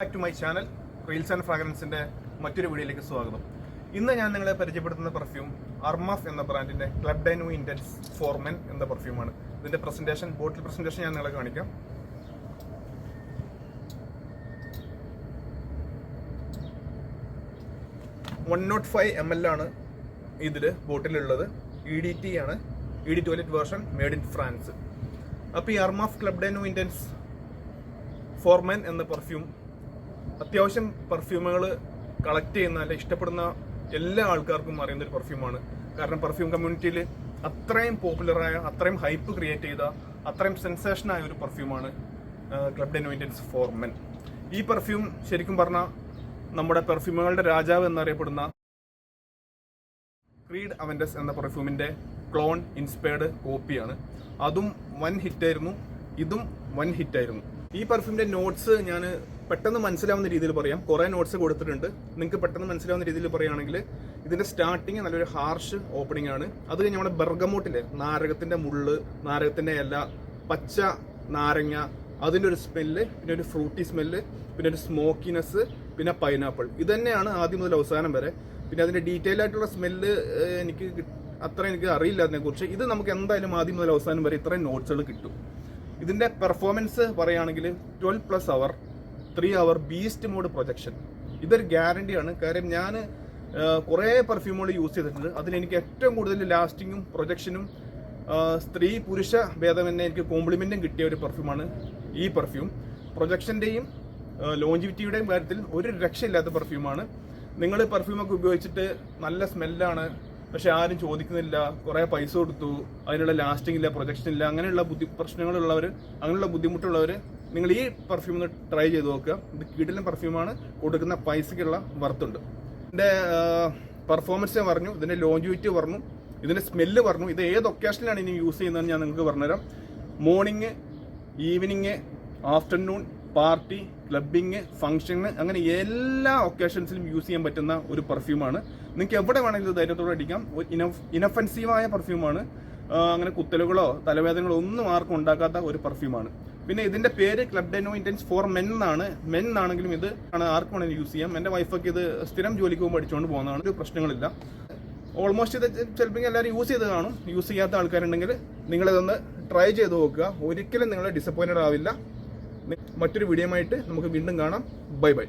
Back to my channel reels and ഫ്രാഗ്രൻസിന്റെ മറ്റൊരു വീഡിയോയിലേക്ക് സ്വാഗതം. ഇന്ന് ഞാൻ നിങ്ങളെ പരിചയപ്പെടുത്തുന്ന പെർഫ്യൂം അർമാഫ് എന്ന ബ്രാൻഡിന്റെ Club de new intense for men എന്ന പെർഫ്യൂമാണ്. ഇതിന്റെ ബോട്ടിൽ പ്രസന്റേഷൻ ഞാൻ നിങ്ങളെ കാണിക്കാം. $105 ml ആണ് ഇതില് ബോട്ടിലുള്ളത്. EDT ആണ്, ED toilet version, made in France. അപ്പോൾ ഈ Armaf club de new intense for men എന്ന പെർഫ്യൂം അത്യാവശ്യം പെർഫ്യൂമുകൾ കളക്ട് ചെയ്യുന്ന അല്ലെ ഇഷ്ടപ്പെടുന്ന എല്ലാ ആൾക്കാർക്കും അറിയുന്ന ഒരു പെർഫ്യൂമാണ്. കാരണം പെർഫ്യൂം കമ്മ്യൂണിറ്റിയിൽ അത്രയും പോപ്പുലറായ, അത്രയും ഹൈപ്പ് ക്രിയേറ്റ് ചെയ്ത, അത്രയും സെൻസേഷനായ ഒരു പെർഫ്യൂമാണ് club de new intense for men. ഈ പെർഫ്യൂം ശരിക്കും പറഞ്ഞാൽ നമ്മുടെ പെർഫ്യൂമുകളുടെ രാജാവ് എന്നറിയപ്പെടുന്ന ക്രീഡ് അവൻഡസ് എന്ന പെർഫ്യൂമിന്റെ ക്ലോൺ ഇൻസ്പയർഡ് കോപ്പിയാണ്. അതും വൻ ഹിറ്റായിരുന്നു, ഇതും വൻ ഹിറ്റായിരുന്നു. ഈ പെർഫ്യൂമിന്റെ നോട്ട്സ് ഞാൻ പെട്ടെന്ന് മനസ്സിലാവുന്ന രീതിയിൽ പറയാം. കുറേ നോട്ട്സ് കൊടുത്തിട്ടുണ്ട്. നിങ്ങൾക്ക് പെട്ടെന്ന് മനസ്സിലാവുന്ന രീതിയിൽ പറയുകയാണെങ്കിൽ ഇതിന്റെ സ്റ്റാർട്ടിങ് നല്ലൊരു ഹാർഷ് ഓപ്പണിംഗ് ആണ്. അത് കഴിഞ്ഞ് നമ്മുടെ ബെർഗമോട്ടിലെ നാരകത്തിന്റെ മുള്ള്, നാരകത്തിന്റെ ഇല, പച്ച നാരങ്ങ, അതിന്റെ ഒരു സ്മെല്ല്, പിന്നെ ഒരു ഫ്രൂട്ടി സ്മെല്ല്, പിന്നെ ഒരു സ്മോക്കിനെസ്, പിന്നെ പൈനാപ്പിൾ. ഇത് തന്നെയാണ് ആദ്യം മുതൽ അവസാനം വരെ. പിന്നെ അതിന്റെ ഡീറ്റെയിൽ ആയിട്ടുള്ള സ്മെല്ല് എനിക്ക് അറിയില്ല അതിനെക്കുറിച്ച്. ഇത് നമുക്ക് എന്തായാലും ആദ്യം മുതൽ അവസാനം വരെ ഇത്രയും നോട്ട്സുകൾ കിട്ടും. ഇതിന്റെ പെർഫോമൻസ് പറയുകയാണെങ്കിൽ 12+ അവർ 3 അവർ ബീസ്റ്റ് മോഡ് പ്രൊജക്ഷൻ. ഇതൊരു ഗ്യാരണ്ടിയാണ്. കാര്യം ഞാൻ കുറേ പെർഫ്യൂമുകൾ യൂസ് ചെയ്തിട്ടുണ്ട്. അതിലെനിക്ക് ഏറ്റവും കൂടുതൽ ലാസ്റ്റിങ്ങും പ്രൊജക്ഷനും സ്ത്രീ പുരുഷ ഭേദമെന്നെ എനിക്ക് കോംപ്ലിമെന്റും കിട്ടിയ ഒരു പെർഫ്യൂമാണ് ഈ പെർഫ്യൂം. പ്രൊജക്ഷന്റെയും ലോഞ്ചിവിറ്റിയുടെയും കാര്യത്തിൽ ഒരു രക്ഷയില്ലാത്ത പെർഫ്യൂമാണ്. നിങ്ങൾ പെർഫ്യൂമൊക്കെ ഉപയോഗിച്ചിട്ട് നല്ല സ്മെല്ലാണ്, പക്ഷെ ആരും ചോദിക്കുന്നില്ല, കുറേ പൈസ കൊടുത്തു, അതിനുള്ള ലാസ്റ്റിംഗ് ഇല്ല, പ്രൊജക്ഷൻ ഇല്ല, അങ്ങനെയുള്ള പ്രശ്നങ്ങളുള്ളവർ, അങ്ങനെയുള്ള ബുദ്ധിമുട്ടുള്ളവർ നിങ്ങൾ ഈ പെർഫ്യൂം ഒന്ന് ട്രൈ ചെയ്ത് നോക്കുക. ഇത് കിടിലൻ പെർഫ്യൂമാണ്, കൊടുക്കുന്ന പൈസയ്ക്കുള്ള വർത്തുണ്ട്. ഇതിന്റെ പെർഫോമൻസ് ഞാൻ പറഞ്ഞു, ഇതിന്റെ ലോഞ്ചിവിറ്റി പറഞ്ഞു, ഇതിന്റെ സ്മെല്ല് പറഞ്ഞു. ഇത് ഏത് ഒക്കേഷനിലാണ് ഇനി യൂസ് ചെയ്യുന്നതെന്ന് ഞാൻ നിങ്ങൾക്ക് പറഞ്ഞുതരാം. Morning, evening, afternoon, party, clubbing, ഫംഗ്ഷന്, അങ്ങനെ എല്ലാ ഒക്കേഷൻസിലും യൂസ് ചെയ്യാൻ പറ്റുന്ന ഒരു പെർഫ്യൂമാണ്. നിങ്ങൾക്ക് എവിടെ വേണമെങ്കിലും ധൈര്യത്തോടെ അടിക്കാം. ഇനഫെൻസീവായ പെർഫ്യൂമാണ്. അങ്ങനെ കുത്തലുകളോ തലവേദനകളോ ഒന്നും ആർക്കും ഉണ്ടാക്കാത്ത ഒരു പെർഫ്യൂമാണ്. പിന്നെ ഇതിന്റെ പേര് Club de new intense for Men എന്നാണ്. മെൻ ആണെങ്കിലും ഇത് ആർക്കും വേണമെങ്കിലും യൂസ് ചെയ്യാം. എൻ്റെ വൈഫൊക്കെ ഇത് സ്ഥിരം ജോലിക്ക് പോകുമ്പോൾ അടിച്ചുകൊണ്ട് പോകുന്നതാണ്. ഒരു പ്രശ്നങ്ങളില്ല. ഓൾമോസ്റ്റ് ഇത് ചിലപ്പോൾ എല്ലാവരും യൂസ് ചെയ്ത് കാണും. യൂസ് ചെയ്യാത്ത ആൾക്കാരുണ്ടെങ്കിൽ നിങ്ങളിതൊന്ന് ട്രൈ ചെയ്ത് നോക്കുക. ഒരിക്കലും നിങ്ങൾ ഡിസപ്പോയിന്റഡ് ആവില്ല. മറ്റൊരു വീഡിയോ ആയിട്ട് നമുക്ക് വീണ്ടും കാണാം. Bye bye.